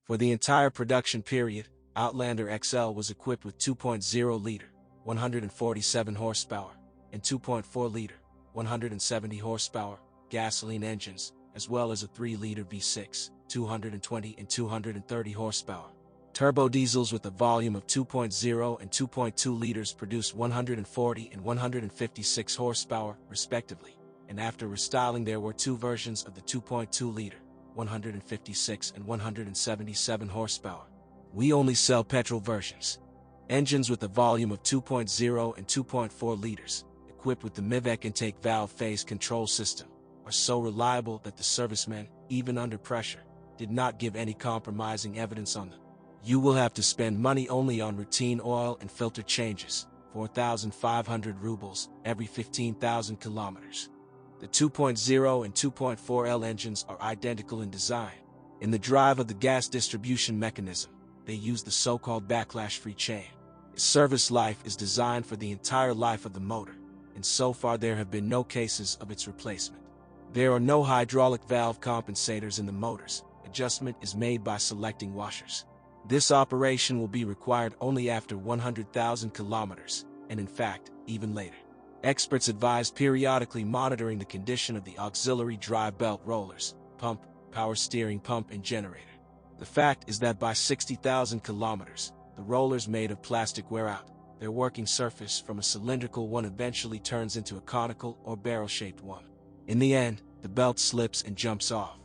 For the entire production period, Outlander XL was equipped with 2.0-liter, 147 horsepower, and 2.4-liter, 170 horsepower, gasoline engines, as well as a 3-liter V6, 220 and 230 horsepower. Turbo diesels with a volume of 2.0 and 2.2 liters produced 140 and 156 horsepower, respectively, and after restyling there were two versions of the 2.2-liter, 156 and 177 horsepower. We only sell petrol versions. Engines with a volume of 2.0 and 2.4 liters, equipped with the MIVEC intake valve phase control system, are so reliable that the servicemen, even under pressure, did not give any compromising evidence on them. You will have to spend money only on routine oil and filter changes, 4,500 rubles every 15,000 kilometers. The 2.0 and 2.4L engines are identical in design. In the drive of the gas distribution mechanism, they use the so-called backlash-free chain. Its service life is designed for the entire life of the motor, and so far there have been no cases of its replacement. There are no hydraulic valve compensators in the motors. Adjustment is made by selecting washers. This operation will be required only after 100,000 kilometers, and in fact, even later. Experts advise periodically monitoring the condition of the auxiliary drive belt rollers, pump, power steering pump and generator. The fact is that by 60,000 kilometers, the rollers made of plastic wear out. Their working surface from a cylindrical one eventually turns into a conical or barrel-shaped one. In the end, the belt slips and jumps off.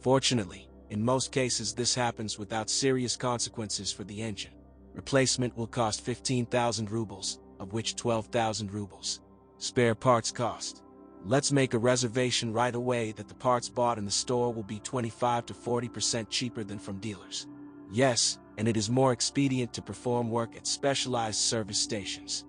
Fortunately, in most cases this happens without serious consequences for the engine. Replacement will cost 15,000 rubles, of which 12,000 rubles. Spare parts cost. Let's make a reservation right away that the parts bought in the store will be 25 to 40% cheaper than from dealers. Yes, and it is more expedient to perform work at specialized service stations.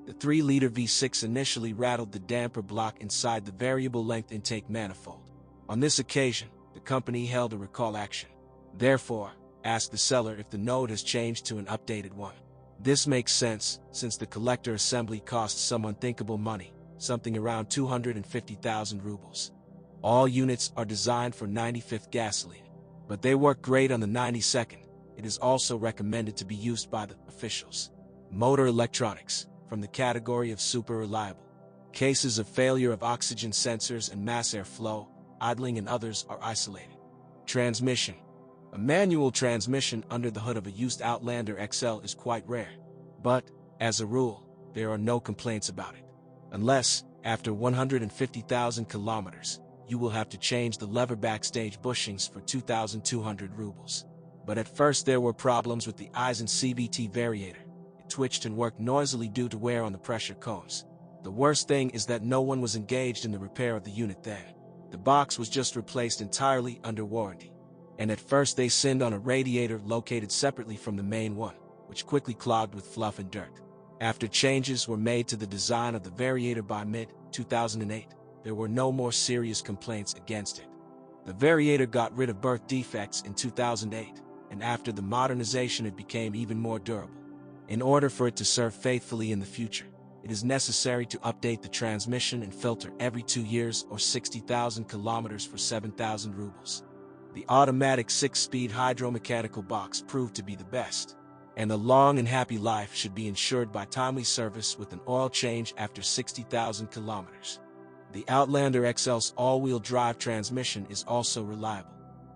The 3-liter V6 initially rattled the damper block inside the variable length intake manifold. On this occasion, the company held a recall action. Therefore, ask the seller if the node has changed to an updated one. This makes sense, since the collector assembly costs some unthinkable money, something around 250,000 rubles. All units are designed for 95th gasoline, but they work great on the 92nd. It is also recommended to be used by the officials. Motor electronics, from the category of super reliable. Cases of failure of oxygen sensors and mass airflow, idling and others are isolated. Transmission. A manual transmission under the hood of a used Outlander XL is quite rare, but, as a rule, there are no complaints about it. Unless, after 150,000 kilometers, you will have to change the lever backstage bushings for 2,200 rubles. But at first there were problems with the Eisen CVT variator. It twitched and worked noisily due to wear on the pressure cones. The worst thing is that no one was engaged in the repair of the unit then. The box was just replaced entirely under warranty. And at first they sinned on a radiator located separately from the main one, which quickly clogged with fluff and dirt. After changes were made to the design of the variator by mid-2008, there were no more serious complaints against it. The variator got rid of birth defects in 2008, and after the modernization it became even more durable. In order for it to serve faithfully in the future, it is necessary to update the transmission and filter every 2 years or 60,000 kilometers for 7,000 rubles. The automatic 6-speed hydromechanical box proved to be the best, and a long and happy life should be ensured by timely service with an oil change after 60,000 kilometers. The Outlander XL's all-wheel drive transmission is also reliable.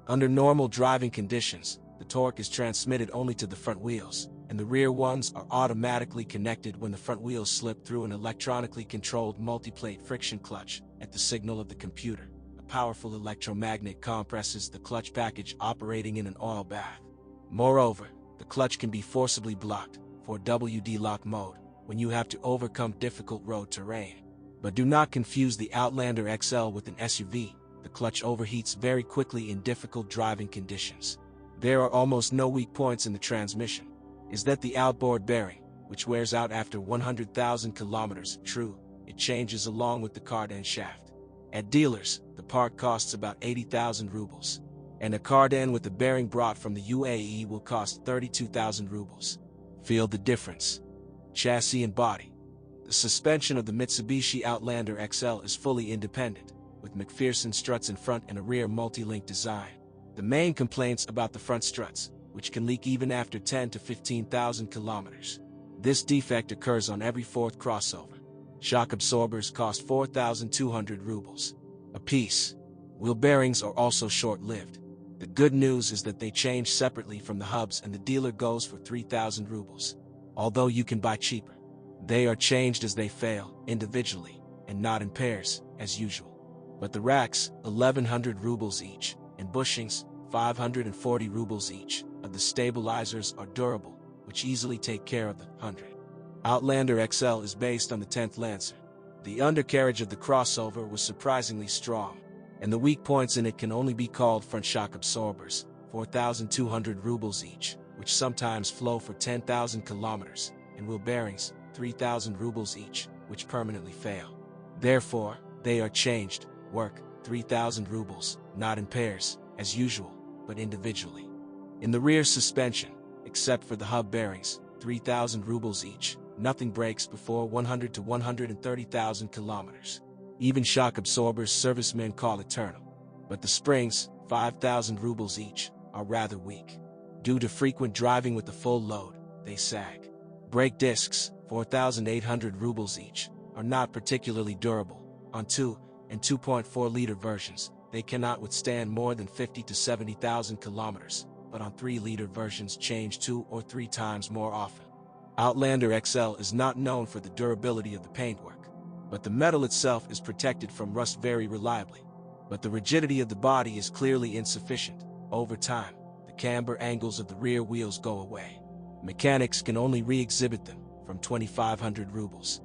Under normal driving conditions, the torque is transmitted only to the front wheels, and the rear ones are automatically connected when the front wheels slip through an electronically controlled multiplate friction clutch at the signal of the computer. A powerful electromagnet compresses the clutch package operating in an oil bath. Moreover, the clutch can be forcibly blocked, for WD lock mode, when you have to overcome difficult road terrain. But do not confuse the Outlander XL with an SUV. The clutch overheats very quickly in difficult driving conditions. There are almost no weak points in the transmission. Is that the outboard bearing, which wears out after 100,000 kilometers? True, it changes along with the cardan shaft. At dealers, the part costs about 80,000 rubles, and a cardan with the bearing brought from the UAE will cost 32,000 rubles. Feel the difference. Chassis and body. The suspension of the Mitsubishi Outlander XL is fully independent, with McPherson struts in front and a rear multi-link design. The main complaints about the front struts, which can leak even after 10 to 15,000 kilometers. This defect occurs on every fourth crossover. Shock absorbers cost 4,200 rubles a piece. Wheel bearings are also short-lived. The good news is that they change separately from the hubs and the dealer goes for 3,000 rubles. Although you can buy cheaper, they are changed as they fail, individually, and not in pairs, as usual. But the racks, 1,100 rubles each, and bushings, 540 rubles each, of the stabilizers are durable, which easily take care of the 100. Outlander XL is based on the 10th Lancer. The undercarriage of the crossover was surprisingly strong, and the weak points in it can only be called front shock absorbers, 4,200 rubles each, which sometimes flow for 10,000 kilometers, and wheel bearings, 3,000 rubles each, which permanently fail. Therefore, they are changed, work, 3,000 rubles, not in pairs, as usual, but individually. In the rear suspension, except for the hub bearings, 3,000 rubles each, nothing breaks before 100 to 130,000 kilometers. Even shock absorbers servicemen call eternal. But the springs, 5,000 rubles each, are rather weak. Due to frequent driving with the full load, they sag. Brake discs, 4,800 rubles each, are not particularly durable. On 2 and 2.4-liter versions, they cannot withstand more than 50 to 70,000 kilometers, but on 3-liter versions change 2 or 3 times more often. Outlander XL is not known for the durability of the paintwork, but the metal itself is protected from rust very reliably. But the rigidity of the body is clearly insufficient. Over time, the camber angles of the rear wheels go away. Mechanics can only re-exhibit them from 2,500 rubles.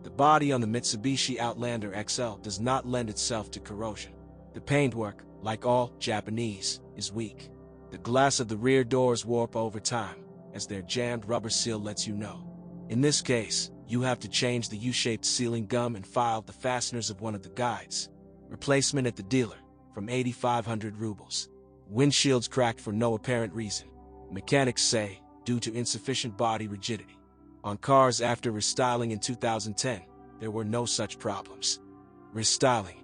The body on the Mitsubishi Outlander XL does not lend itself to corrosion. The paintwork, like all Japanese, is weak. The glass of the rear doors warp over time, as their jammed rubber seal lets you know. In this case, you have to change the U-shaped sealing gum and file the fasteners of one of the guides. Replacement at the dealer, from 8,500 rubles. Windshields cracked for no apparent reason. Mechanics say, due to insufficient body rigidity. On cars after restyling in 2010, there were no such problems. Restyling.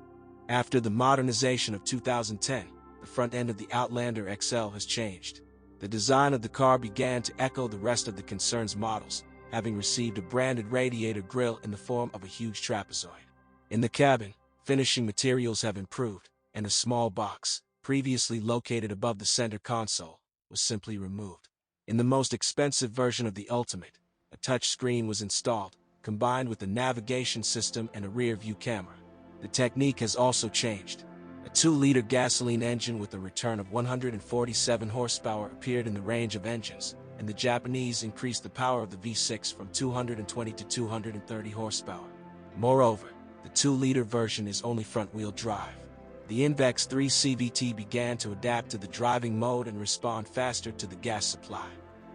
After the modernization of 2010, the front end of the Outlander XL has changed. The design of the car began to echo the rest of the concern's models, having received a branded radiator grille in the form of a huge trapezoid. In the cabin, finishing materials have improved, and a small box, previously located above the center console, was simply removed. In the most expensive version of the Ultimate, a touch screen was installed, combined with a navigation system and a rear-view camera. The technique has also changed. A 2-liter gasoline engine with a return of 147 horsepower appeared in the range of engines, and the Japanese increased the power of the V6 from 220 to 230 horsepower. Moreover, the 2-liter version is only front-wheel drive. The Invex 3 CVT began to adapt to the driving mode and respond faster to the gas supply.